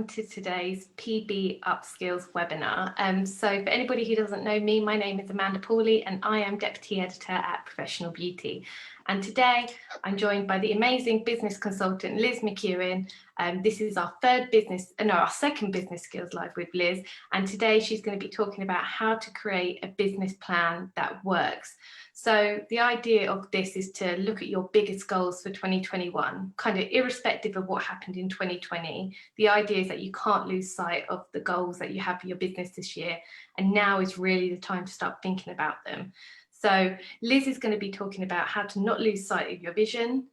to today's PB Upskills webinar. So for anybody who doesn't know me, my name is Amanda Pawley and I am Deputy Editor at Professional Beauty. And today I'm joined by the amazing business consultant, Liz McKeon. This is our second Business Skills Live with Liz. And today she's going to be talking about how to create a business plan that works. So the idea of this is to look at your biggest goals for 2021, kind of irrespective of what happened in 2020. The idea is that you can't lose sight of the goals that you have for your business this year. And now is really the time to start thinking about them. So Liz is going to be talking about how to not lose sight of your vision,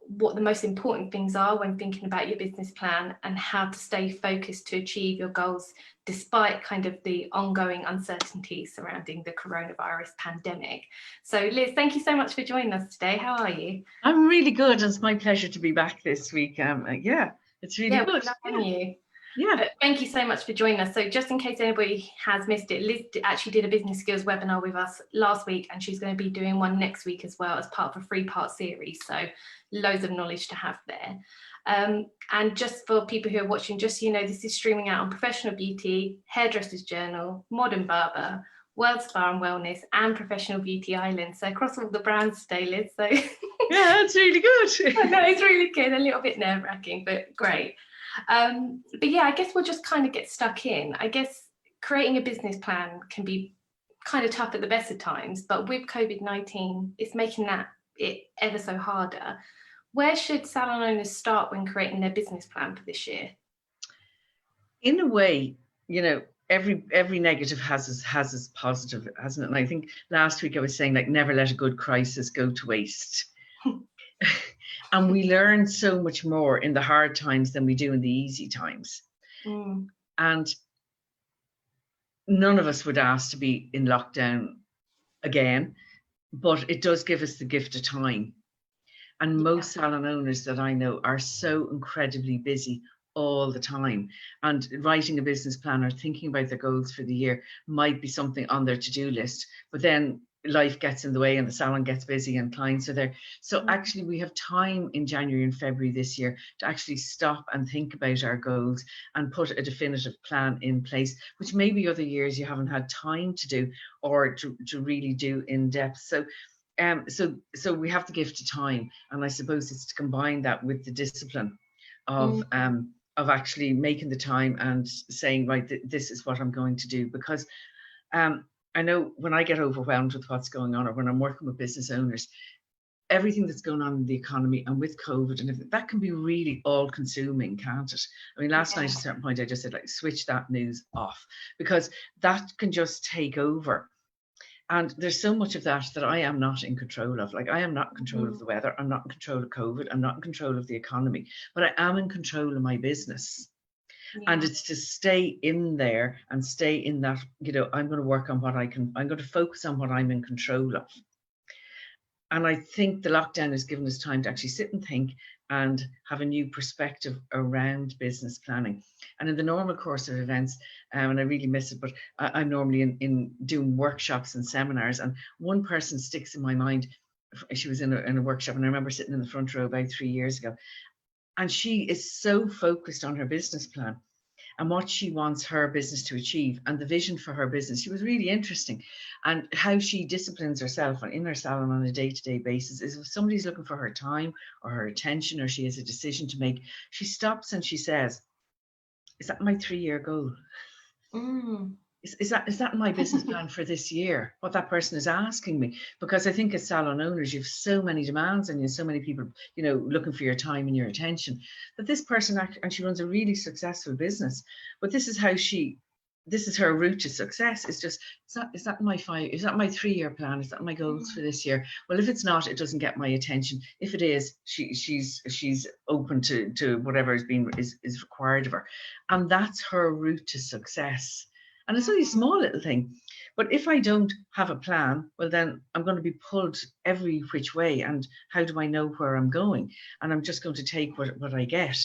what the most important things are when thinking about your business plan, and how to stay focused to achieve your goals despite kind of the ongoing uncertainty surrounding the coronavirus pandemic. So Liz, thank you so much for joining us today. How are you? I'm really good. It's my pleasure to be back this week. Yeah, it's really good. You. Yeah. Thank you so much for joining us. So just in case anybody has missed it, Liz actually did a business skills webinar with us last week, and she's going to be doing one next week as well as part of a 3-part series. So loads of knowledge to have there. And just for people who are watching, just so you know, this is streaming out on Professional Beauty, Hairdresser's Journal, Modern Barber, World Spa and Wellness, and Professional Beauty Island. So across all the brands today, Liz. So yeah, it's really good. I know, it's really good. A little bit nerve-wracking, but great. But yeah, I guess we'll just kind of get stuck in. I guess creating a business plan can be kind of tough at the best of times, but with COVID-19, it's making it ever so harder. Where should salon owners start when creating their business plan for this year? In a way, you know, every negative has its positive, hasn't it? And I think last week I was saying, like, never let a good crisis go to waste. And we learn so much more in the hard times than we do in the easy times. And none of us would ask to be in lockdown again, but it does give us the gift of time. And most salon owners that I know are so incredibly busy all the time. And writing a business plan or thinking about their goals for the year might be something on their to-do list, but then life gets in the way and the salon gets busy and clients are there. So actually we have time in January and February this year to actually stop and think about our goals and put a definitive plan in place, which maybe other years you haven't had time to do or to really do in depth. So we have the gift of time, and I suppose it's to combine that with the discipline of actually making the time and saying, right, this is what I'm going to do. Because I know when I get overwhelmed with what's going on, or when I'm working with business owners, everything that's going on in the economy and with COVID and everything, that can be really all consuming, can't it? I mean, last night at a certain point, I just said, like, switch that news off, because that can just take over. And there's so much of that I am not in control of. Like, I am not in control of the weather. I'm not in control of COVID. I'm not in control of the economy, but I am in control of my business. And it's to stay in there and stay in that, you know, I'm going to work on what I can, I'm going to focus on what I'm in control of. And I think the lockdown has given us time to actually sit and think and have a new perspective around business planning. And in the normal course of events, and I really miss it, but I'm normally in doing workshops and seminars, and one person sticks in my mind. She was in a workshop, and I remember sitting in the front row about 3 years ago, and she is so focused on her business plan and what she wants her business to achieve and the vision for her business. She was really interesting, and how she disciplines herself in her salon on a day-to-day basis is, if somebody's looking for her time or her attention, or she has a decision to make, she stops and she says, is that my 3-year goal? Is that my business plan for this year? What that person is asking me? Because I think as salon owners, you have so many demands and you have so many people, you know, looking for your time and your attention, that this person, and she runs a really successful business, but this is her route to success. It's just, is that my 3-year plan? Is that my goals for this year? Well, if it's not, it doesn't get my attention. If it is, she's open to whatever is required of her, and that's her route to success. And it's only a small little thing. But if I don't have a plan, well, then I'm going to be pulled every which way. And how do I know where I'm going? And I'm just going to take what I get.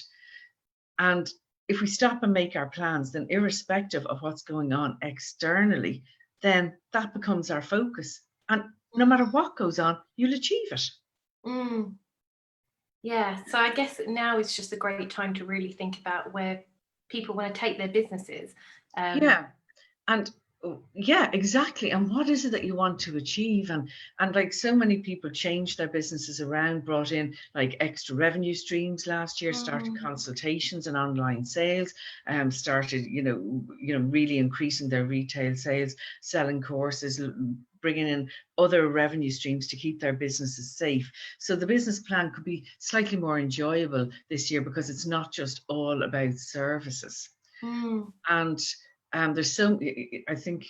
And if we stop and make our plans, then irrespective of what's going on externally, then that becomes our focus. And no matter what goes on, you'll achieve it. Yeah, so I guess now is just a great time to really think about where people want to take their businesses. Yeah. And yeah, exactly. And what is it that you want to achieve? And like so many people changed their businesses around, brought in like extra revenue streams last year, started consultations and online sales, started, really increasing their retail sales, selling courses, bringing in other revenue streams to keep their businesses safe. So the business plan could be slightly more enjoyable this year because it's not just all about services. And there's I think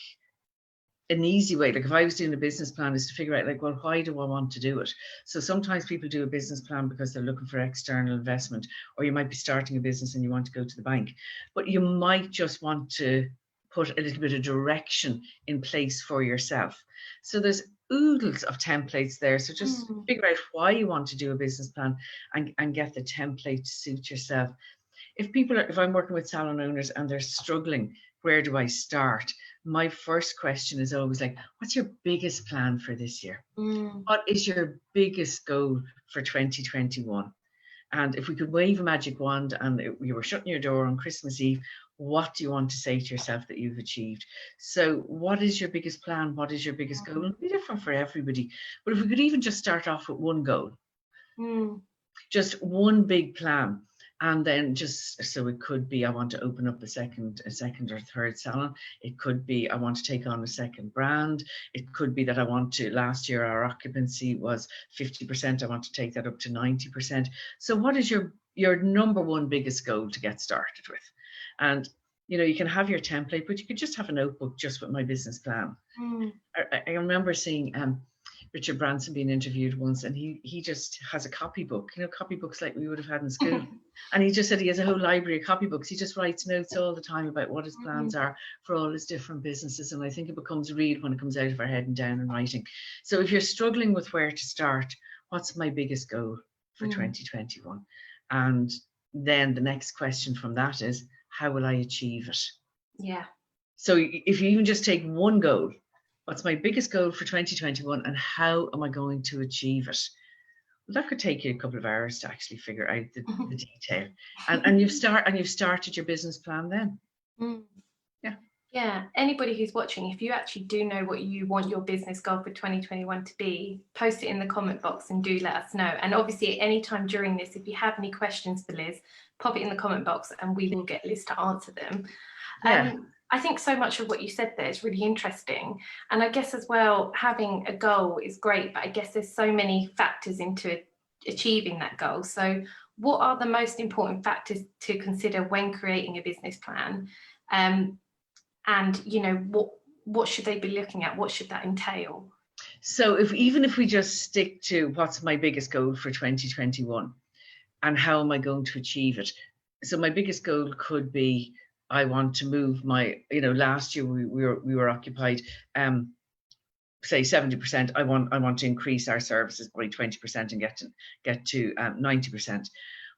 an easy way, like if I was doing a business plan, is to figure out like, well, why do I want to do it? So sometimes people do a business plan because they're looking for external investment, or you might be starting a business and you want to go to the bank, but you might just want to put a little bit of direction in place for yourself. So there's oodles of templates there. So just figure out why you want to do a business plan and get the template to suit yourself. If I'm working with salon owners and they're struggling, where do I start? My first question is always like, what's your biggest plan for this year? What is your biggest goal for 2021? And if we could wave a magic wand and you were shutting your door on Christmas Eve, what do you want to say to yourself that you've achieved? So what is your biggest plan? What is your biggest goal? It'll be different for everybody. But if we could even just start off with one goal, just one big plan. And then just, so it could be, I want to open up a second or third salon. It could be, I want to take on a second brand. It could be that I want to, last year our occupancy was 50%. I want to take that up to 90%. So what is your number one biggest goal to get started with? And, you can have your template, but you could just have a notebook just with my business plan. I remember seeing Richard Branson being interviewed once, and he just has a copybook, copybooks like we would have had in school. And he just said he has a whole library of copybooks. He just writes notes all the time about what his plans are for all his different businesses. And I think it becomes real when it comes out of our head and down in writing. So if you're struggling with where to start, what's my biggest goal for 2021? And then the next question from that is, how will I achieve it? Yeah. So if you even just take one goal, what's my biggest goal for 2021 and how am I going to achieve it? Well, that could take you a couple of hours to actually figure out the detail. And you've started your business plan then. Yeah. Anybody who's watching, if you actually do know what you want your business goal for 2021 to be, post it in the comment box and do let us know. And obviously at any time during this, if you have any questions for Liz, pop it in the comment box and we will get Liz to answer them. I think so much of what you said there is really interesting. And I guess as well, having a goal is great, but I guess there's so many factors into achieving that goal. So what are the most important factors to consider when creating a business plan? And, what should they be looking at? What should that entail? So even if we just stick to what's my biggest goal for 2021 and how am I going to achieve it? So my biggest goal could be, I want to move my, last year we were occupied, say 70%. I want to increase our services by 20% and get to 90%.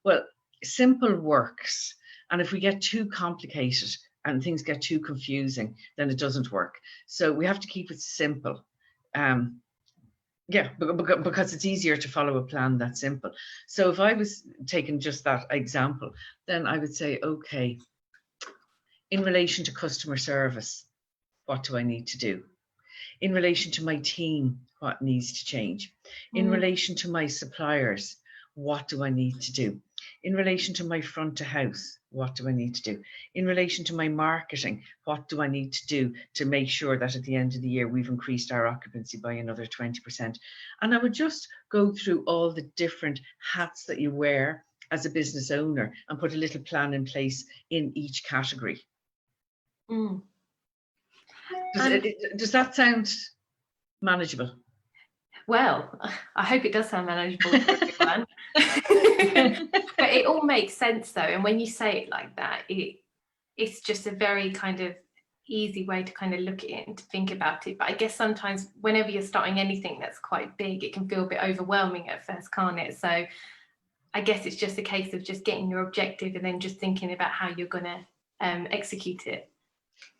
Well, simple works. And if we get too complicated and things get too confusing, then it doesn't work. So we have to keep it simple. Because it's easier to follow a plan that's simple. So if I was taking just that example, then I would say, okay, in relation to customer service, what do I need to do? In relation to my team, what needs to change? In relation to my suppliers, what do I need to do? In relation to my front of house, what do I need to do? In relation to my marketing, what do I need to do to make sure that at the end of the year, we've increased our occupancy by another 20%? And I would just go through all the different hats that you wear as a business owner and put a little plan in place in each category. Does that sound manageable? Well, I hope it does sound manageable for everyone. But it all makes sense though, and when you say it like that, it's just a very kind of easy way to kind of look at it and to think about it. But I guess sometimes whenever you're starting anything that's quite big, it can feel a bit overwhelming at first, can't it? So I guess it's just a case of just getting your objective and then just thinking about how you're going to execute it.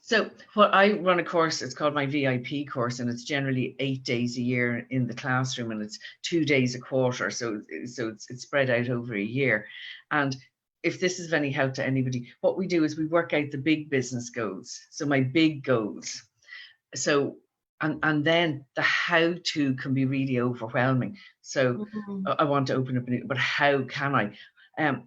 So what I run a course, it's called my VIP course, and it's generally 8 days a year in the classroom, and it's 2 days a quarter. So it's spread out over a year. And if this is of any help to anybody, what we do is we work out the big business goals. So my big goals. So, and then the how to can be really overwhelming. So I want to open up, but how can I?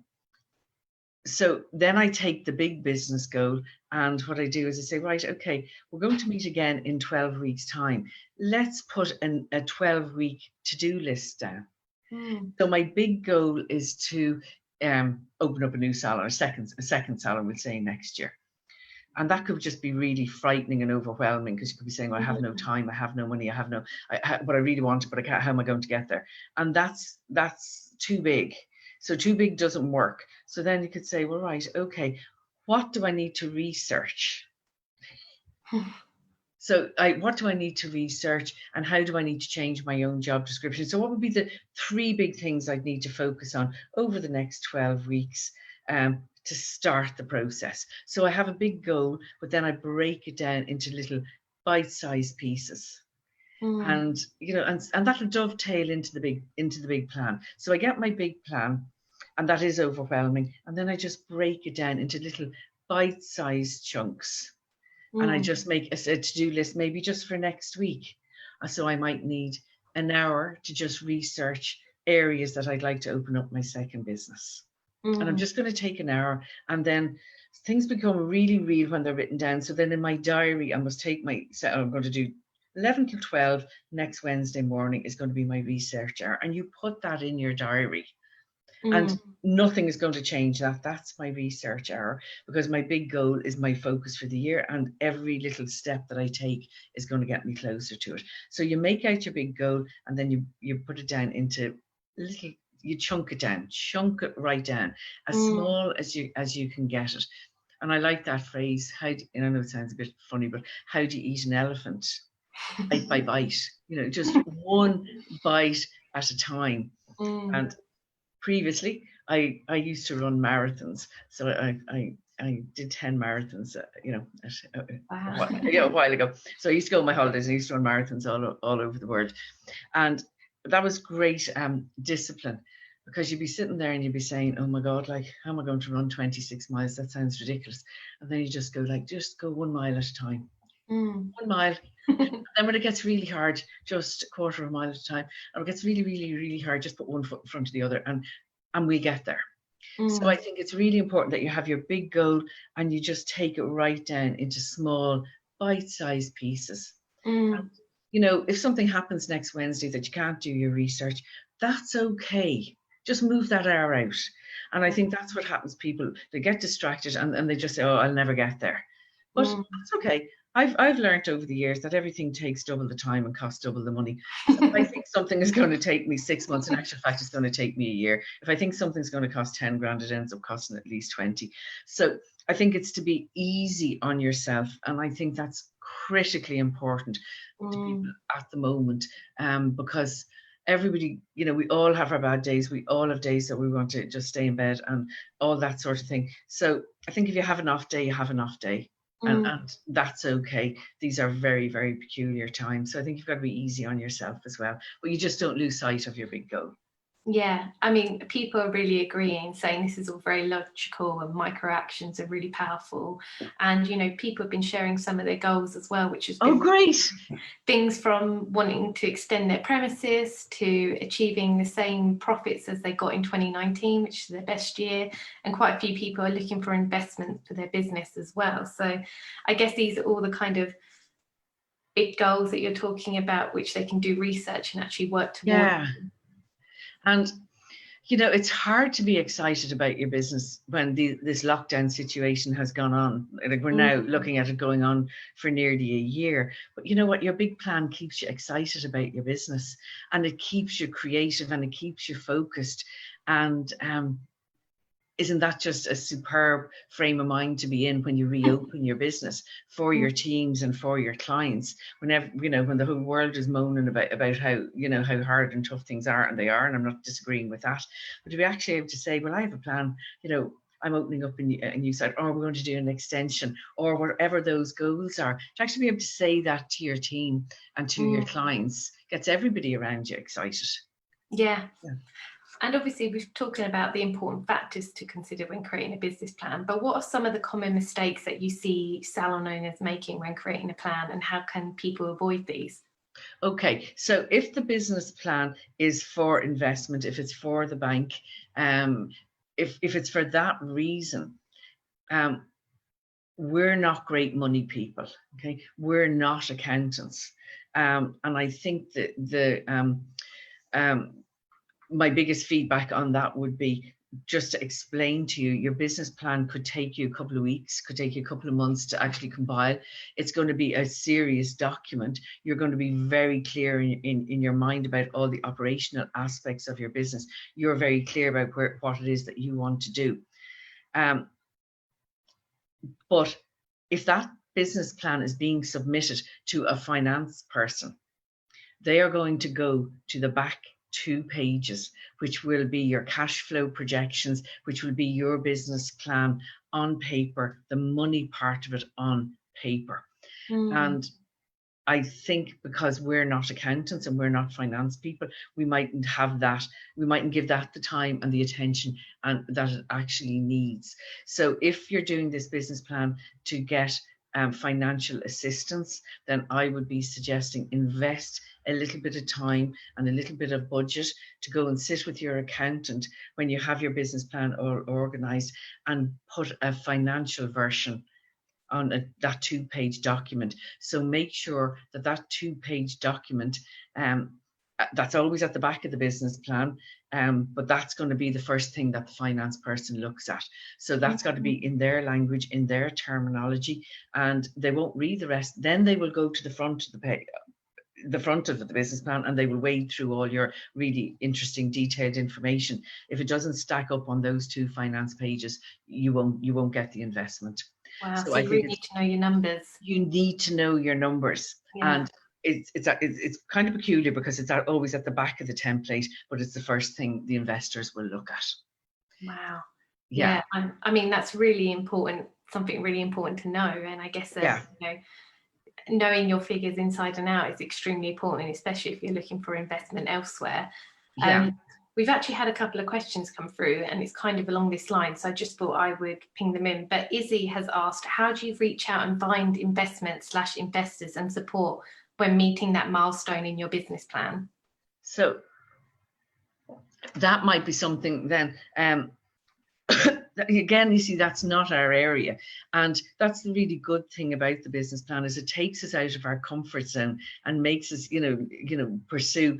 So then I take the big business goal, and what I do is I say, right, okay, we're going to meet again in 12 weeks' time. Let's put a 12-week to-do list down. So my big goal is to open up a new salon, a second salon, we'll say, next year. And that could just be really frightening and overwhelming, because you could be saying, well, I have no time, I have no money, what I really want, but I can't, how am I going to get there? And that's too big. So too big doesn't work. So then you could say, well, right, okay, what do I need to research? So what do I need to research, and how do I need to change my own job description? So what would be the 3 big things I'd need to focus on over the next 12 weeks to start the process? So I have a big goal, but then I break it down into little bite-sized pieces. And and that'll dovetail into the big plan. So I get my big plan, and that is overwhelming, and then I just break it down into little bite-sized chunks. And I just make a to-do list, maybe just for next week. So I might need an hour to just research areas that I'd like to open up my second business. And I'm just going to take an hour, and then things become really real when they're written down. So then in my diary, I must take I'm going to do 11 till 12 next Wednesday morning is going to be my research hour. And you put that in your diary. And nothing is going to change that. That's my research hour, because my big goal is my focus for the year, and every little step that I take is going to get me closer to it. So you make out your big goal, and then you put it down into little, you chunk it right down, as small as you can get it. And I like that phrase, and I know it sounds a bit funny, but how do you eat an elephant? Bite by bite, just one bite at a time. And previously, I used to run marathons, so I did 10 marathons, a while ago. So I used to go on my holidays and I used to run marathons all over the world, and that was great discipline, because you'd be sitting there and you'd be saying, oh my God, like, how am I going to run 26 miles? That sounds ridiculous. And then you just go 1 mile at a time, 1 mile. And then when it gets really hard, just a quarter of a mile at a time. And it gets really, really, really hard, just put one foot in front of the other, and we get there. So I think it's really important that you have your big goal, and you just take it right down into small, bite-sized pieces. And, if something happens next Wednesday that you can't do your research, that's okay. Just move that hour out. And I think that's what happens. People, they get distracted and they just say, oh, I'll never get there. But that's okay. I've learned over the years that everything takes double the time and costs double the money. So if I think something is going to take me 6 months, in actual fact, it's going to take me a year. If I think something's going to cost 10 grand, it ends up costing at least 20. So I think it's to be easy on yourself. And I think that's critically important to people at the moment, because everybody, we all have our bad days. We all have days that we want to just stay in bed and all that sort of thing. So I think if you have an off day, you have an off day. And that's okay. These are very, very peculiar times. So I think you've got to be easy on yourself as well. But you just don't lose sight of your big goal. Yeah, I mean, people are really agreeing, saying this is all very logical and micro actions are really powerful. And, people have been sharing some of their goals as well, which has been great. Things from wanting to extend their premises to achieving the same profits as they got in 2019, which is their best year. And quite a few people are looking for investment for their business as well. So I guess these are all the kind of big goals that you're talking about, which they can do research and actually work towards. Yeah. And, it's hard to be excited about your business when this lockdown situation has gone on. Like, we're now looking at it going on for nearly a year. But you know what? Your big plan keeps you excited about your business, and it keeps you creative, and it keeps you focused. And isn't that just a superb frame of mind to be in when you reopen your business for your teams and for your clients? Whenever, when the whole world is moaning about how, how hard and tough things are, and they are, and I'm not disagreeing with that. But to be actually able to say, well, I have a plan, I'm opening up a new site, or we're going to do an extension, or whatever those goals are, to actually be able to say that to your team and to your clients gets everybody around you excited. Yeah. And obviously we've talking about the important factors to consider when creating a business plan, but what are some of the common mistakes that you see salon owners making when creating a plan, and how can people avoid these? Okay, so if the business plan is for investment, if it's for the bank, if it's for that reason, um, we're not great money people. Okay, we're not accountants, and I think that um, my biggest feedback on that would be just to explain to you, your business plan could take you a couple of weeks, could take you a couple of months to actually compile. It's going to be a serious document. You're going to be very clear in your mind about all the operational aspects of your business. You're very clear about what it is that you want to do. But if that business plan is being submitted to a finance person, they are going to go to the back 2 pages, which will be your cash flow projections, which will be your business plan on paper, the money part of it on paper. And I think because we're not accountants and we're not finance people, we mightn't have that, we mightn't give that the time and the attention and that it actually needs. So if you're doing this business plan to get financial assistance, then I would be suggesting invest a little bit of time and a little bit of budget to go and sit with your accountant when you have your business plan organized and put a financial version on that 2-page document. So make sure that that 2-page document, that's always at the back of the business plan, but that's going to be the first thing that the finance person looks at. So that's got to be in their language, in their terminology, and they won't read the rest. Then they will go to the front of the page, the front of the business plan, and they will wade through all your really interesting detailed information. If it doesn't stack up on those 2 finance pages, you won't get the investment. Wow, So so I you think really need to know your numbers. you need to know your numbers. Yeah. And it's kind of peculiar because it's always at the back of the template, but it's the first thing the investors will look at. Wow. Yeah. I mean, that's really important, something really important to know. And I guess that, you know, knowing your figures inside and out is extremely important, especially if you're looking for investment elsewhere. Yeah. We've actually had a couple of questions come through and it's kind of along this line, so I just thought I would ping them in. But Izzy has asked, how do you reach out and find investors and support when meeting that milestone in your business plan? So that might be something then, again, you see, that's not our area, and that's the really good thing about the business plan, is it takes us out of our comfort zone and makes us pursue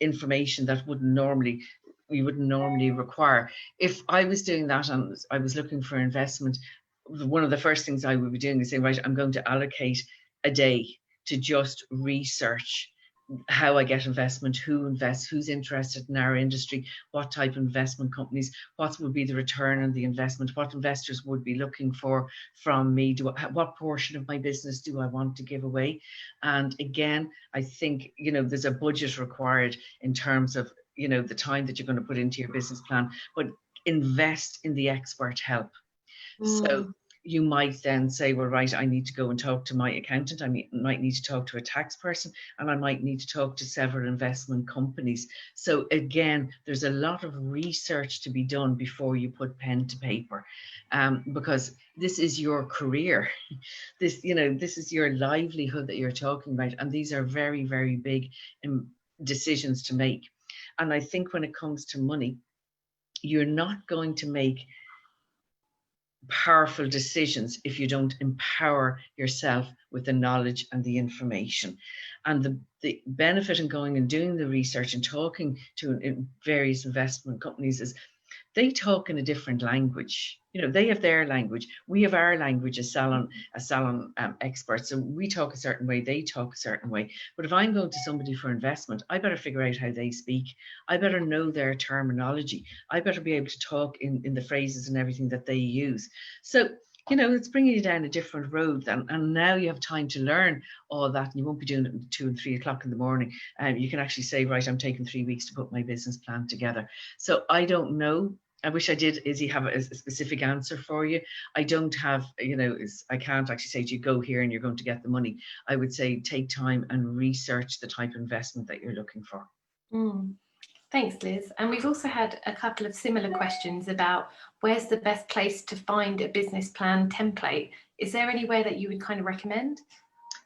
information that we wouldn't normally require. If I was doing that and I was looking for investment, one of the first things I would be doing is saying, right, I'm going to allocate a day to just research how I get investment, who invests, who's interested in our industry, what type of investment companies, what would be the return on the investment, what investors would be looking for from me, what portion of my business do I want to give away. And again, I think, there's a budget required in terms of, the time that you're going to put into your business plan, but invest in the expert help. So you might then say, well, right, I need to go and talk to my accountant. I might need to talk to a tax person, and I might need to talk to several investment companies. So again, there's a lot of research to be done before you put pen to paper, because this is your career. This is your livelihood that you're talking about. And these are very, very big decisions to make. And I think when it comes to money, you're not going to make powerful decisions if you don't empower yourself with the knowledge and the information. And the benefit in going and doing the research and talking to various investment companies is they talk in a different language. They have their language. We have our language as salon experts. So we talk a certain way, they talk a certain way. But if I'm going to somebody for investment, I better figure out how they speak. I better know their terminology. I better be able to talk in the phrases and everything that they use. So, it's bringing you down a different road, and now you have time to learn all that, and you won't be doing it at 2 and 3 o'clock in the morning. You can actually say, right, I'm taking 3 weeks to put my business plan together. So I don't know. I wish I did, Izzy, have a specific answer for you. I don't have, I can't actually say to you, go here and you're going to get the money. I would say take time and research the type of investment that you're looking for. Thanks, Liz. And we've also had a couple of similar questions about where's the best place to find a business plan template. Is there anywhere that you would kind of recommend?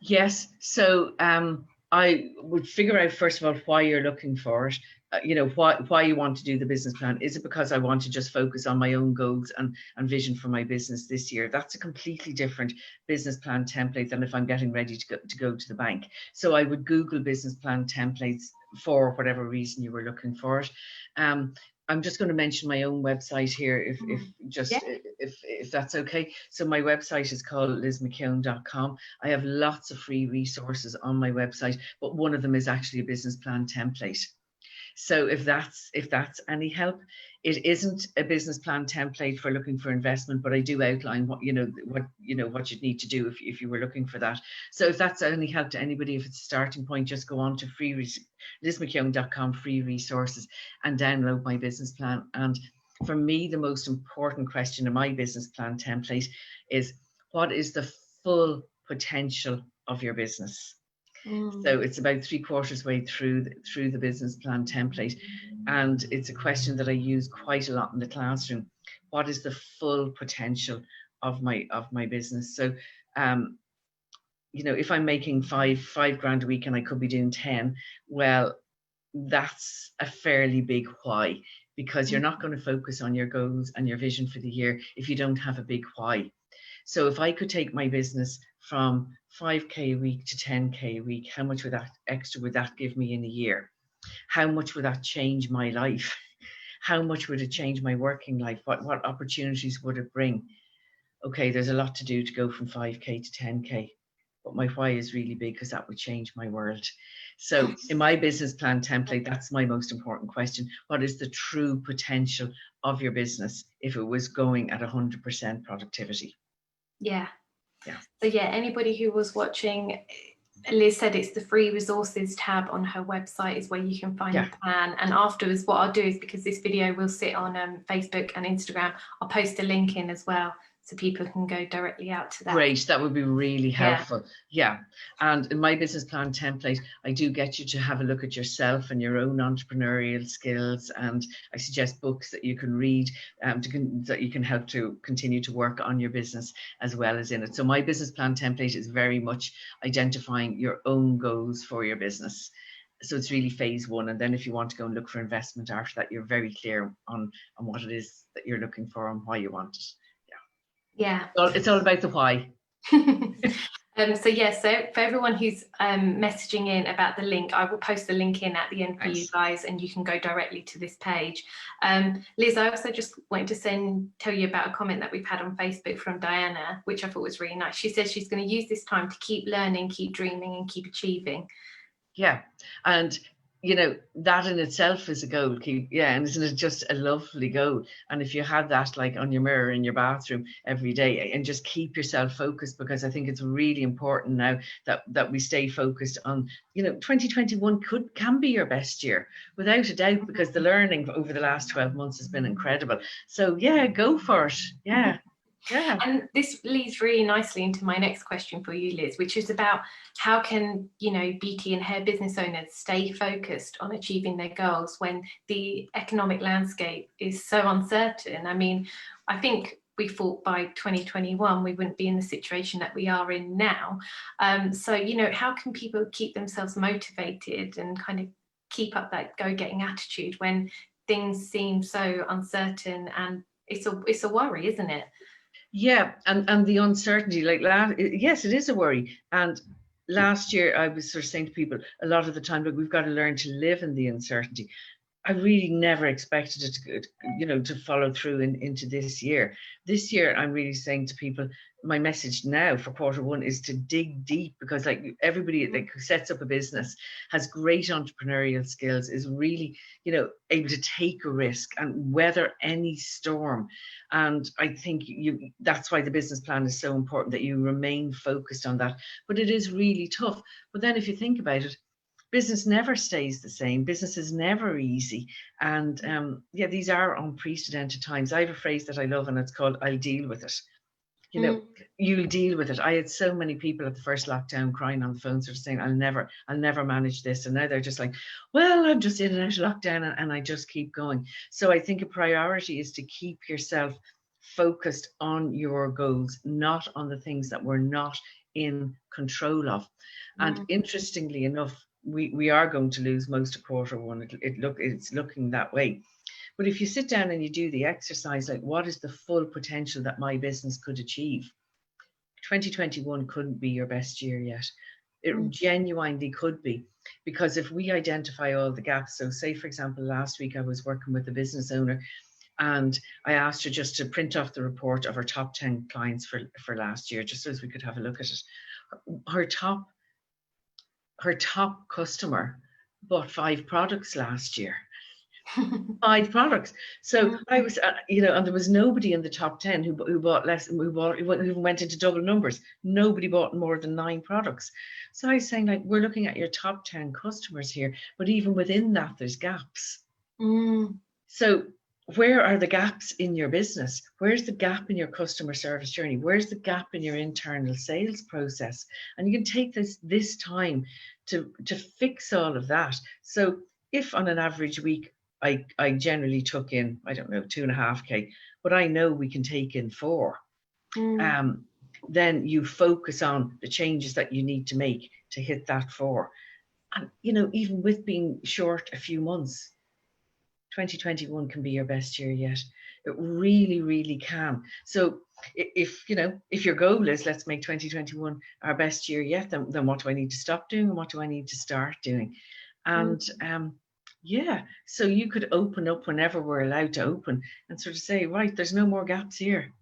Yes. So I would figure out, first of all, why you're looking for it. Why you want to do the business plan. Is it because I want to just focus on my own goals and vision for my business this year? That's a completely different business plan template than if I'm getting ready to go to the bank. So I would Google business plan templates for whatever reason you were looking for it. I'm just going to mention my own website here, if that's okay. So my website is called lizmckeon.com. I have lots of free resources on my website, but one of them is actually a business plan template. So if that's any help, it isn't a business plan template for looking for investment, but I do outline what you'd need to do if you were looking for that. So if that's any help to anybody, if it's a starting point, just go on to lizmckeon.com free resources and download my business plan. And for me, the most important question in my business plan template is, what is the full potential of your business? So it's about 3/4 way through the business plan template, and it's a question that I use quite a lot in the classroom. What is the full potential of my business? So, if I'm making five grand a week and I could be doing 10, well, that's a fairly big why, because you're not going to focus on your goals and your vision for the year if you don't have a big why. So if I could take my business from 5K a week to 10K a week, how much would that give me in a year? How much would that change my life? How much would it change my working life? What opportunities would it bring? Okay, there's a lot to do to go from 5K to 10K, but my why is really big because that would change my world. So in my business plan template, that's my most important question. What is the true potential of your business if it was going at 100% productivity? Yeah. So yeah, anybody who was watching, Liz said it's the free resources tab on her website is where you can find the plan. And afterwards, what I'll do is, because this video will sit on Facebook and Instagram, I'll post a link in as well, so people can go directly out to that. Great, that would be really helpful. Yeah. And in my business plan template, I do get you to have a look at yourself and your own entrepreneurial skills, and I suggest books that you can read that you can help to continue to work on your business as well as in it. So my business plan template is very much identifying your own goals for your business. So it's really phase one, and then if you want to go and look for investment after that, you're very clear on what it is that you're looking for and why you want it. Yeah. It's all about the why. So for everyone who's messaging in about the link, I will post the link in at the end for you guys, and you can go directly to this page. Liz, I also just wanted to tell you about a comment that we've had on Facebook from Diana, which I thought was really nice. She says she's going to use this time to keep learning, keep dreaming, and keep achieving. Yeah, and that in itself is a goal. And isn't it just a lovely goal? And if you have that like on your mirror in your bathroom every day, and just keep yourself focused, because I think it's really important now that we stay focused on, 2021 can be your best year without a doubt, because the learning over the last 12 months has been incredible. So yeah, go for it. Yeah. Yeah. And this leads really nicely into my next question for you, Liz, which is about how can, beauty and hair business owners stay focused on achieving their goals when the economic landscape is so uncertain? I mean, I think we thought by 2021 we wouldn't be in the situation that we are in now. So, how can people keep themselves motivated and kind of keep up that go-getting attitude when things seem so uncertain? And it's a worry, isn't it? Yeah, and the uncertainty, yes, it is a worry. And last year I was sort of saying to people a lot of the time, look, we've got to learn to live in the uncertainty. I really never expected it to follow through into this year. This year, I'm really saying to people, my message now for Q1 is to dig deep, because everybody that sets up a business has great entrepreneurial skills, is really, able to take a risk and weather any storm. And I think that's why the business plan is so important, that you remain focused on that. But it is really tough. But then if you think about it, business never stays the same. Business is never easy. And these are unprecedented times. I have a phrase that I love, and it's called, I'll deal with it. you know, you'll deal with it. I had so many people at the first lockdown crying on the phone, sort of saying, I'll never manage this. And now they're just like, well, I'm just in and out of lockdown, and I just keep going. So I think a priority is to keep yourself focused on your goals, not on the things that we're not in control of. And interestingly enough, we are going to lose most of quarter one. It's looking that way. But if you sit down and you do the exercise, like, what is the full potential that my business could achieve? 2021 couldn't be your best year yet. It genuinely could be, because if we identify all the gaps. So say, for example, last week I was working with a business owner, and I asked her just to print off the report of her top 10 clients for last year, just so as we could have a look at it. Her top customer bought 5 products last year. 5 products. So I was, and there was nobody in the top 10 who bought less, who went into double numbers. Nobody bought more than 9 products. So I was saying, like, we're looking at your top 10 customers here, but even within that, there's gaps. So where are the gaps in your business? Where's the gap in your customer service journey? Where's the gap in your internal sales process? And you can take this time to fix all of that. So if on an average week, I generally took in, I don't know, 2.5K, but I know we can take in 4. Then you focus on the changes that you need to make to hit that 4. And, even with being short a few months, 2021 can be your best year yet. It really, really can. So if your goal is, let's make 2021 our best year yet, then what do I need to stop doing and what do I need to start doing? And so you could open up whenever we're allowed to open and sort of say, right, there's no more gaps here.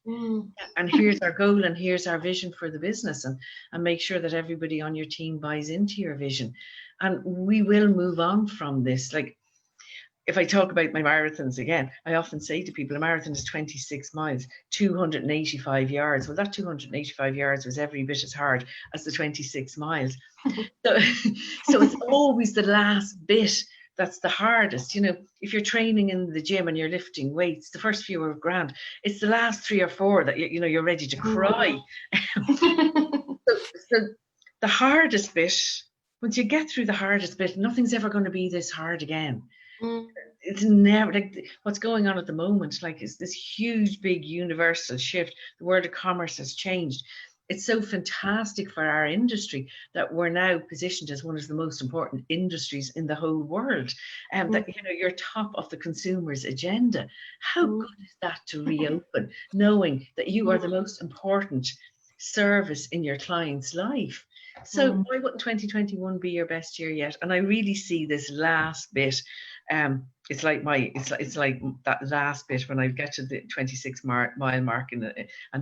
And here's our goal and here's our vision for the business, and make sure that everybody on your team buys into your vision. And we will move on from this. Like, if I talk about my marathons again, I often say to people, a marathon is 26 miles, 285 yards. Well, that 285 yards was every bit as hard as the 26 miles. So it's always the last bit that's the hardest. If you're training in the gym and you're lifting weights, the first few are grand. It's the last 3 or 4 that you're ready to cry. So the hardest bit, once you get through the hardest bit, nothing's ever going to be this hard again. It's never, like, what's going on at the moment, like, is this huge, big universal shift. The world of commerce has changed. It's so fantastic for our industry that we're now positioned as one of the most important industries in the whole world, and that you're top of the consumer's agenda. How good is that to reopen, knowing that you are the most important service in your client's life? So why wouldn't 2021 be your best year yet? And I really see this last bit. It's like that last bit when I get to the 26-mile mark, and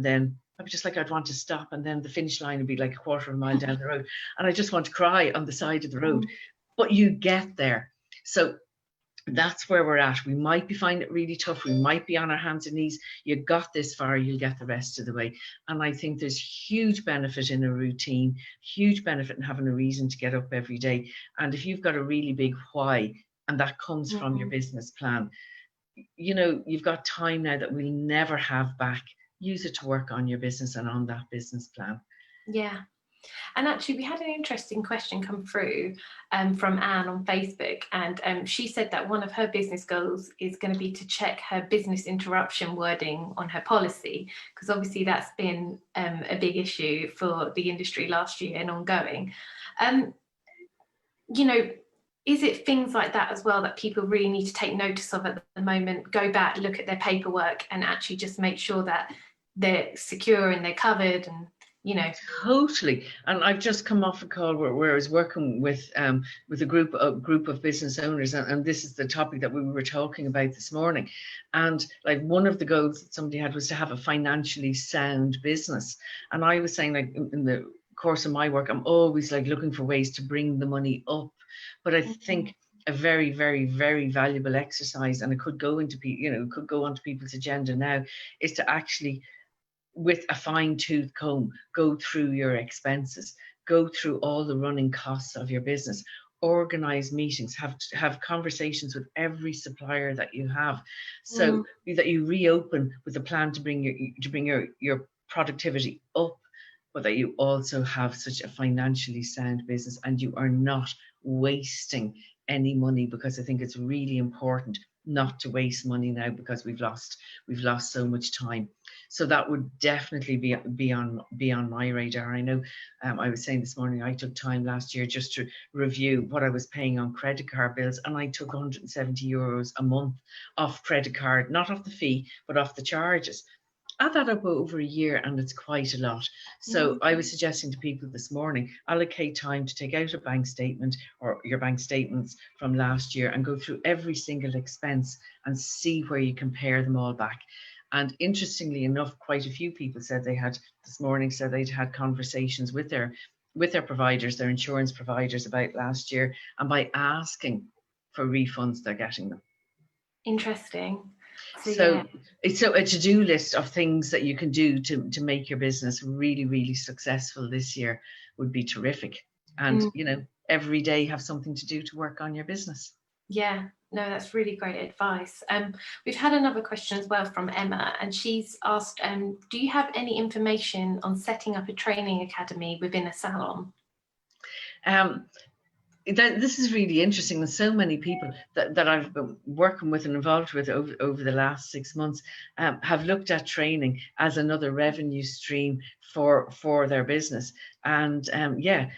then I'm just like, I'd want to stop, and then the finish line would be like a quarter of a mile down the road, and I just want to cry on the side of the road. But you get there. So that's where we're at. We might be finding it really tough. We might be on our hands and knees. You got this far, you'll get the rest of the way. And I think there's huge benefit in a routine, huge benefit in having a reason to get up every day. And if you've got a really big why, and that comes from your business plan, you've got time now that we'll never have back. Use it to work on your business and on that business plan. Yeah. And actually, we had an interesting question come through from Anne on Facebook, and she said that one of her business goals is going to be to check her business interruption wording on her policy, because obviously that's been a big issue for the industry last year and ongoing. Is it things like that as well that people really need to take notice of at the moment? Go back, look at their paperwork, and actually just make sure that they're secure and they're covered, and Totally. And I've just come off a call where I was working with a group of business owners, and this is the topic that we were talking about this morning. And like, one of the goals that somebody had was to have a financially sound business. And I was saying, like, in the course of my work, I'm always like looking for ways to bring the money up. But I think a very, very, very valuable exercise, and it could go into could go onto people's agenda now, is to actually, with a fine-tooth comb, go through your expenses, go through all the running costs of your business, organize meetings, have conversations with every supplier that you have, so that you reopen with a plan to bring your productivity up, but that you also have such a financially sound business and you are not wasting any money, because I think it's really important not to waste money now, because we've lost so much time. So that would definitely be on my radar. I know I was saying this morning, I took time last year just to review what I was paying on credit card bills, and I took €170 a month off credit card, not off the fee, but off the charges. Add that up over a year and it's quite a lot. So I was suggesting to people this morning, allocate time to take out a bank statement or your bank statements from last year and go through every single expense and see where you compare them all back. And interestingly enough, quite a few people said they'd had conversations with their providers, their insurance providers, about last year, and by asking for refunds, they're getting them. Interesting. So it's a to-do list of things that you can do to make your business really, really successful this year would be terrific. And, every day have something to do to work on your business. Yeah, no, that's really great advice. We've had another question as well from Emma, and she's asked, do you have any information on setting up a training academy within a salon? This is really interesting. There's so many people that I've been working with and involved with over the last 6 months have looked at training as another revenue stream for their business. And I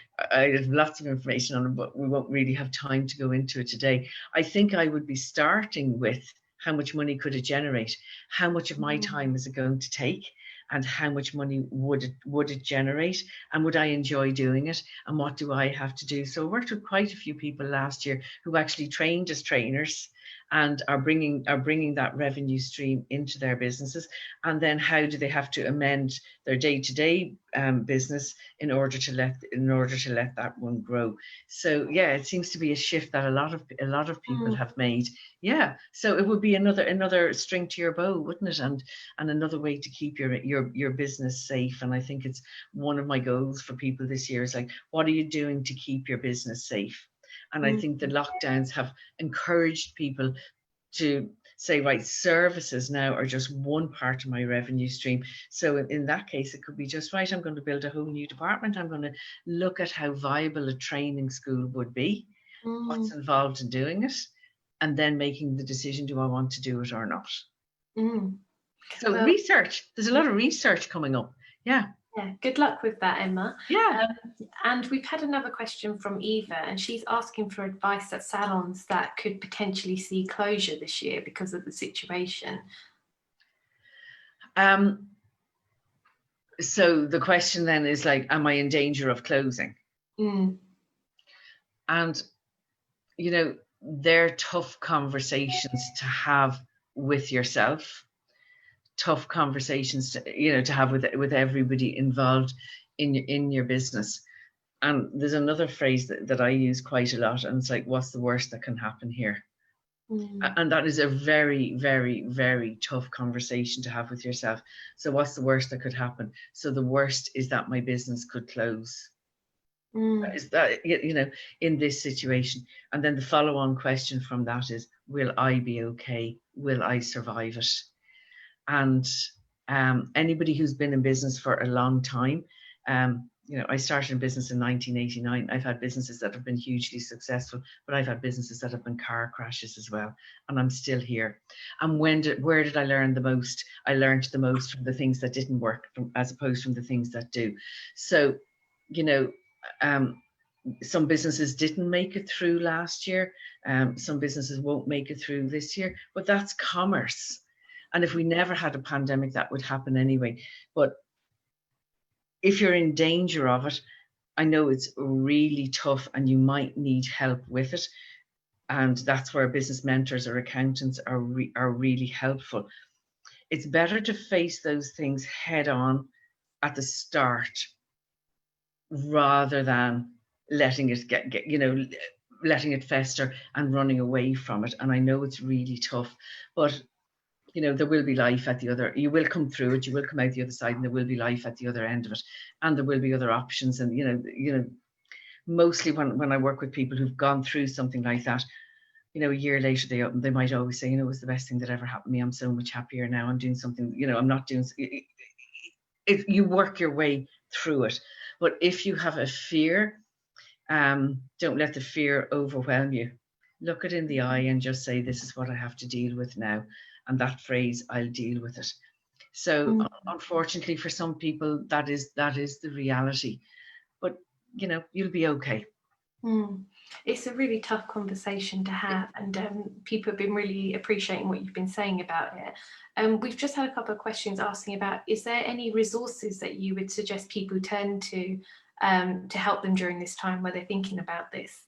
have lots of information on it, but we won't really have time to go into it today. I think I would be starting with how much money could it generate? How much of my time is it going to take? And how much money would it generate, and would I enjoy doing it, and what do I have to do? So I worked with quite a few people last year who actually trained as trainers and are bringing that revenue stream into their businesses. And then how do they have to amend their day-to-day business in order to let that one grow? So it seems to be a shift that a lot of people have made. So it would be another string to your bow, wouldn't it? And another way to keep your business safe. And I think it's one of my goals for people this year is like, what are you doing to keep your business safe? And I think the lockdowns have encouraged people to say, right, services now are just one part of my revenue stream. So in that case, it could be just, right, I'm going to build a whole new department. I'm going to look at how viable a training school would be, what's involved in doing it, and then making the decision, do I want to do it or not? So research, there's a lot of research coming up. Yeah, good luck with that, Emma. Yeah. And we've had another question from Eva, and she's asking for advice at salons that could potentially see closure this year because of the situation. So the question then is like, am I in danger of closing? And, they're tough conversations to have with yourself. Tough conversations to have with everybody involved in your business. And there's another phrase that I use quite a lot, and it's like, what's the worst that can happen here? And that is a very, very, very tough conversation to have with yourself. So what's the worst that could happen? So the worst is that my business could close. Is that, in this situation? And then the follow-on question from that is, will I be okay? Will I survive it? And anybody who's been in business for a long time, I started in business in 1989. I've had businesses that have been hugely successful, but I've had businesses that have been car crashes as well. And I'm still here. And where did I learn the most? I learned the most from the things that didn't work, as opposed from the things that do. So, some businesses didn't make it through last year. Some businesses won't make it through this year, but that's commerce. And if we never had a pandemic, that would happen anyway. But if you're in danger of it, I know it's really tough and you might need help with it. And that's where business mentors or accountants are really helpful. It's better to face those things head on at the start rather than letting it letting it fester and running away from it. And I know it's really tough, but there will be life at the other. You will come through it. You will come out the other side, and there will be life at the other end of it. And there will be other options. And mostly when I work with people who've gone through something like that, a year later they might always say, it was the best thing that ever happened to me. I'm so much happier now. I'm doing something. I'm not doing. you work your way through it. But if you have a fear, don't let the fear overwhelm you. Look it in the eye and just say, this is what I have to deal with now. And that phrase, I'll deal with it. So unfortunately for some people, that is the reality. But, you know, you'll be okay. It's a really tough conversation to have, and people have been really appreciating what you've been saying about it. We've just had a couple of questions asking about, is there any resources that you would suggest people turn to help them during this time where they're thinking about this?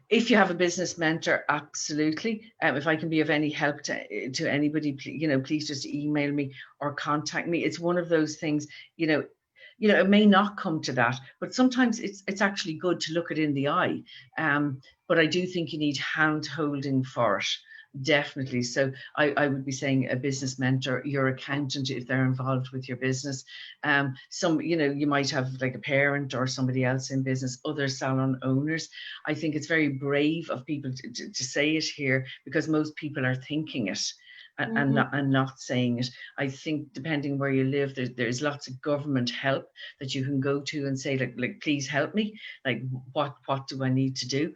If you have a business mentor, absolutely. If I can be of any help to anybody, you know, please just email me or contact me. It's one of those things, you know, it may not come to that, but sometimes it's actually good to look it in the eye. But I do think you need hand holding for it. Definitely. So I would be saying a business mentor, your accountant, if they're involved with your business. Some, you know, you might have like a parent or somebody else in business, other salon owners. I think it's very brave of people to say it here, because most people are thinking it and not saying it. I think depending where you live, there's lots of government help that you can go to and say, like please help me. Like, what do I need to do?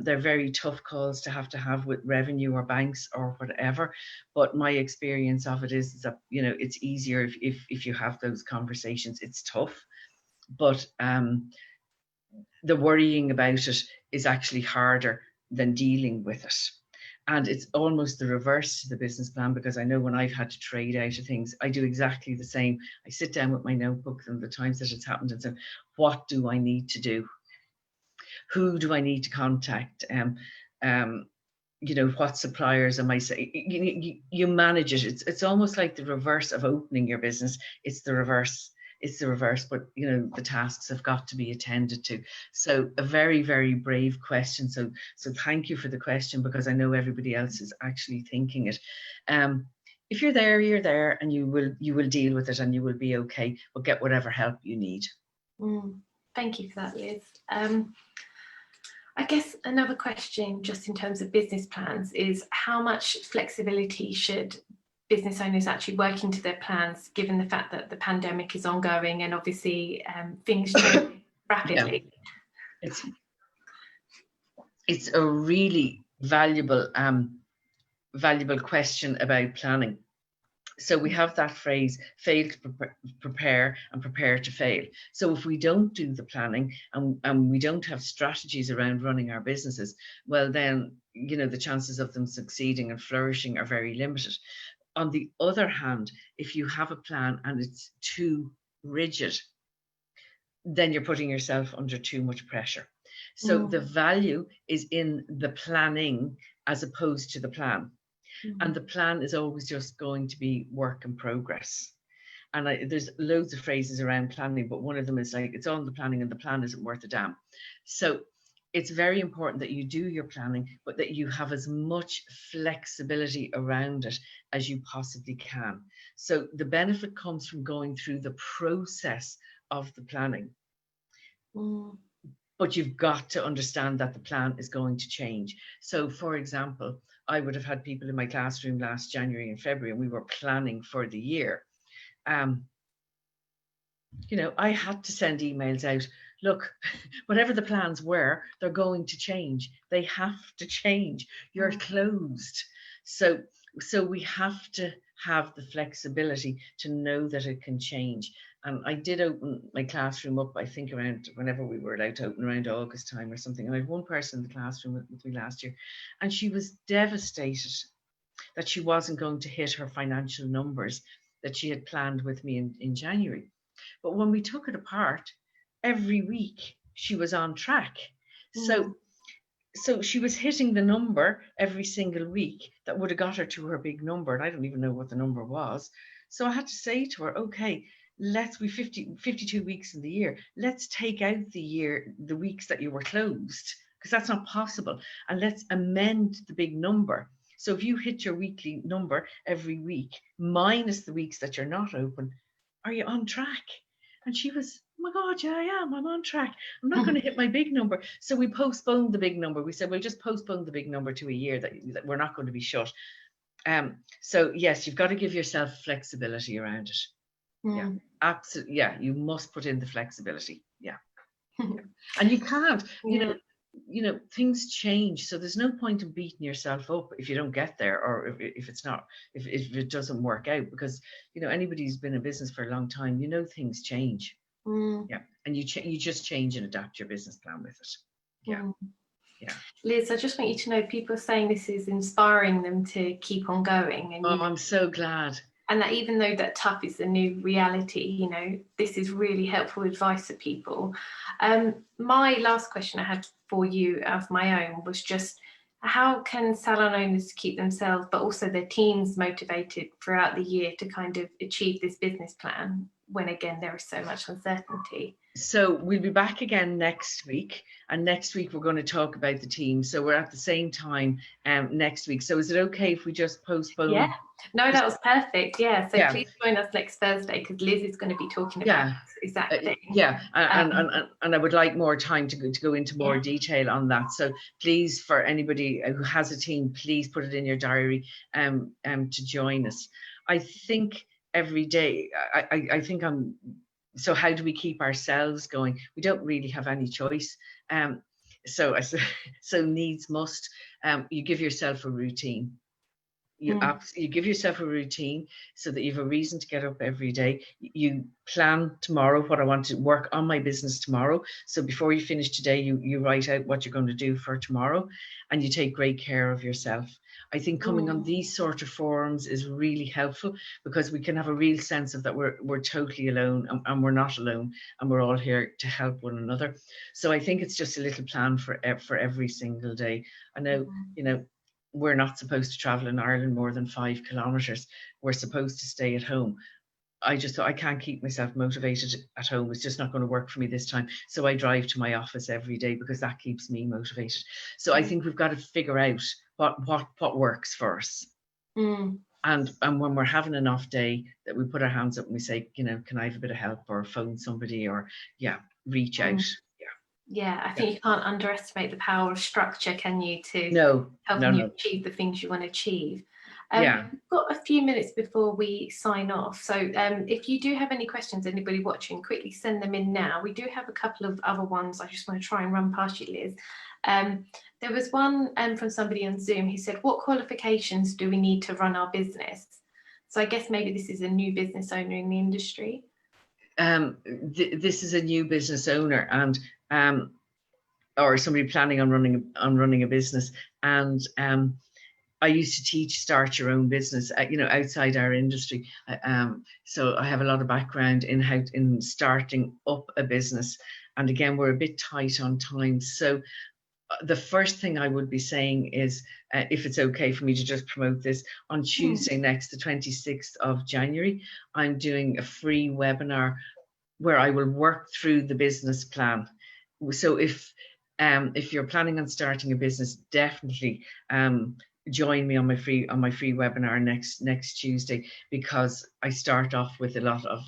They're very tough calls to have with revenue or banks or whatever. But my experience of it is that, you know, it's easier if you have those conversations. It's tough, but the worrying about it is actually harder than dealing with it. And it's almost the reverse to the business plan, because I know when I've had to trade out of things, I do exactly the same. I sit down with my notebook and the times that it's happened and say, what do I need to do? Who do I need to contact? You know, what suppliers am I saying? You manage it. It's almost like the reverse of opening your business. It's the reverse. But you know, the tasks have got to be attended to. So a very, very brave question. So thank you for the question, because I know everybody else is actually thinking it. If you're there, you're there, and you will deal with it, and you will be okay. But get whatever help you need. Thank you for that, Liz. I guess another question, just in terms of business plans, is how much flexibility should business owners actually work into their plans, given the fact that the pandemic is ongoing and obviously things change rapidly? Yeah. It's a really valuable question about planning. So we have that phrase, fail to prepare and prepare to fail. So if we don't do the planning and we don't have strategies around running our businesses, well then, you know, the chances of them succeeding and flourishing are very limited. On the other hand, if you have a plan and it's too rigid, then you're putting yourself under too much pressure. So the value is in the planning as opposed to the plan. And the plan is always just going to be work in progress. And there's loads of phrases around planning, but one of them is like, it's all in the planning and the plan isn't worth a damn. So it's very important that you do your planning, but that you have as much flexibility around it as you possibly can. So the benefit comes from going through the process of the planning. But you've got to understand that the plan is going to change. So for example, I would have had people in my classroom last January and February, and we were planning for the year. You know, I had to send emails out. Look, whatever the plans were, they're going to change. They have to change. You're closed. So we have to have the flexibility to know that it can change. And I did open my classroom up, I think around whenever we were allowed to open, around August time or something. And I had one person in the classroom with me last year, and she was devastated that she wasn't going to hit her financial numbers that she had planned with me in January. But when we took it apart, every week she was on track. So she was hitting the number every single week that would have got her to her big number. And I don't even know what the number was. So I had to say to her, okay, let's be 52 weeks in the year. Let's take out the weeks that you were closed, because that's not possible. And let's amend the big number. So if you hit your weekly number every week, minus the weeks that you're not open, are you on track? And she was, oh my God, yeah, I am. I'm on track. I'm not going to hit my big number. So we postponed the big number. We said, we'll just postpone the big number to a year that we're not going to be shut. So yes, you've got to give yourself flexibility around it. Yeah, absolutely. Yeah, you must put in the flexibility. Yeah. And you can't, things change. So there's no point in beating yourself up if you don't get there, or if it's not, if it doesn't work out, because, anybody who's been in business for a long time, things change. Yeah. And you just change and adapt your business plan with it. Yeah. Yeah. Liz, I just want you to know, people are saying this is inspiring them to keep on going. And I'm so glad. And that even though that tough is the new reality, this is really helpful advice for people. My last question I had for you of my own was just, how can salon owners keep themselves, but also their teams, motivated throughout the year to kind of achieve this business plan when, again, there is so much uncertainty? So we'll be back again next week, and next week we're going to talk about the team. So we're at the same time next week. So is it okay if we just postpone? Yeah, no, that was perfect. Yeah, so please join us next Thursday, because Liz is going to be talking about this exact thing. And I would like more time to go into more detail on that. So please, for anybody who has a team, please put it in your diary to join us. I think every day, I think so how do we keep ourselves going? We don't really have any choice. So needs must. You give yourself a routine. You give yourself a routine so that you have a reason to get up every day. You plan tomorrow what I want to work on my business tomorrow. So before you finish today, you write out what you're going to do for tomorrow, and you take great care of yourself. I think coming on these sort of forums is really helpful, because we can have a real sense of that we're totally alone, and we're not alone, and we're all here to help one another. So I think it's just a little plan for every single day. I know, we're not supposed to travel in Ireland more than 5 kilometres. We're supposed to stay at home. I just thought, I can't keep myself motivated at home. It's just not going to work for me this time. So I drive to my office every day, because that keeps me motivated. So I think we've got to figure out what works for us. And when we're having an off day, that we put our hands up and we say, can I have a bit of help, or phone somebody, or reach out. Yeah, I think you can't underestimate the power of structure, can you, to help you achieve the things you want to achieve. We've got a few minutes before we sign off. So if you do have any questions, anybody watching, quickly send them in now. We do have a couple of other ones I just want to try and run past you, Liz. There was one from somebody on Zoom who said, what qualifications do we need to run our business? So I guess maybe this is a new business owner in the industry. This is a new business owner, and or somebody planning on running a business. And I used to teach start your own business, outside our industry. So I have a lot of background in starting up a business. And again, we're a bit tight on time. So the first thing I would be saying is, if it's okay for me to just promote this, on Tuesday next, the 26th of January, I'm doing a free webinar where I will work through the business plan. So if you're planning on starting a business, definitely join me on my free webinar next Tuesday, because I start off with a lot of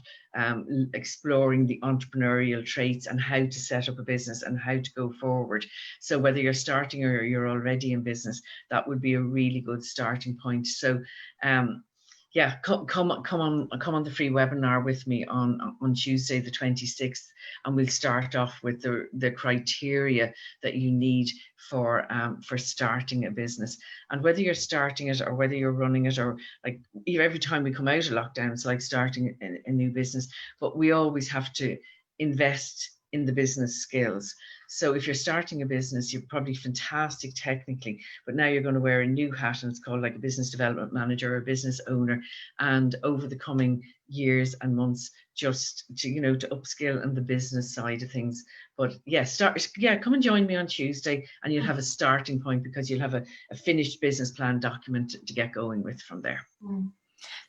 exploring the entrepreneurial traits and how to set up a business and how to go forward. So whether you're starting or you're already in business, that would be a really good starting point. So come on the free webinar with me on Tuesday the 26th, and we'll start off with the criteria that you need for starting a business. And whether you're starting it or whether you're running it, or like every time we come out of lockdown, it's like starting a new business, but we always have to invest in the business skills. So if you're starting a business, you're probably fantastic technically, but now you're going to wear a new hat, and it's called like a business development manager or a business owner. And over the coming years and months, just to upskill in the business side of things. But come and join me on Tuesday, and you'll have a starting point, because you'll have a finished business plan document to get going with from there.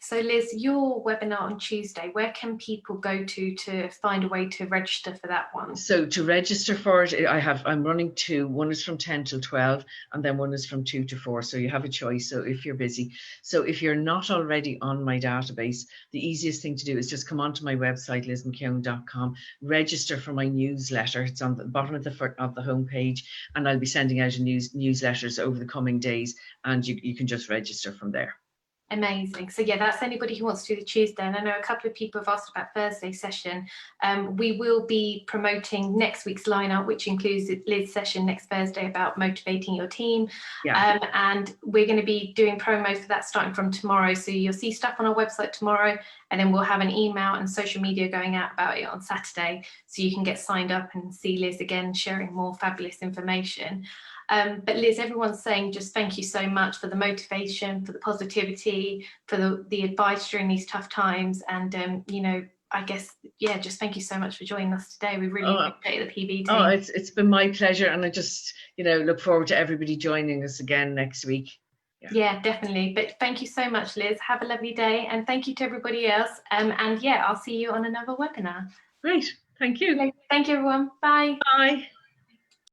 So Liz, your webinar on Tuesday, where can people go to find a way to register for that one? So to register for it, I'm running two. One is from 10 till 12, and then one is from 2 to 4. So you have a choice. So if you're busy, so if you're not already on my database, the easiest thing to do is just come onto my website, lizmckeon.com, register for my newsletter. It's on the bottom of the homepage, and I'll be sending out newsletters over the coming days, and you can just register from there. Amazing. So yeah, that's anybody who wants to do the Tuesday. And I know a couple of people have asked about Thursday session. We will be promoting next week's lineup, which includes Liz's session next Thursday about motivating your team. Yeah. And we're going to be doing promo for that starting from tomorrow. So you'll see stuff on our website tomorrow, and then we'll have an email and social media going out about it on Saturday. So you can get signed up and see Liz again, sharing more fabulous information. But Liz, everyone's saying just thank you so much for the motivation, for the positivity, for the advice during these tough times. And, you know, I guess, yeah, just thank you so much for joining us today. We really appreciate the PB team. Oh, it's been my pleasure. And I just, you know, look forward to everybody joining us again next week. Yeah, definitely. But thank you so much, Liz. Have a lovely day. And thank you to everybody else. And yeah, I'll see you on another webinar. Great. Thank you. Thank you, everyone. Bye. Bye.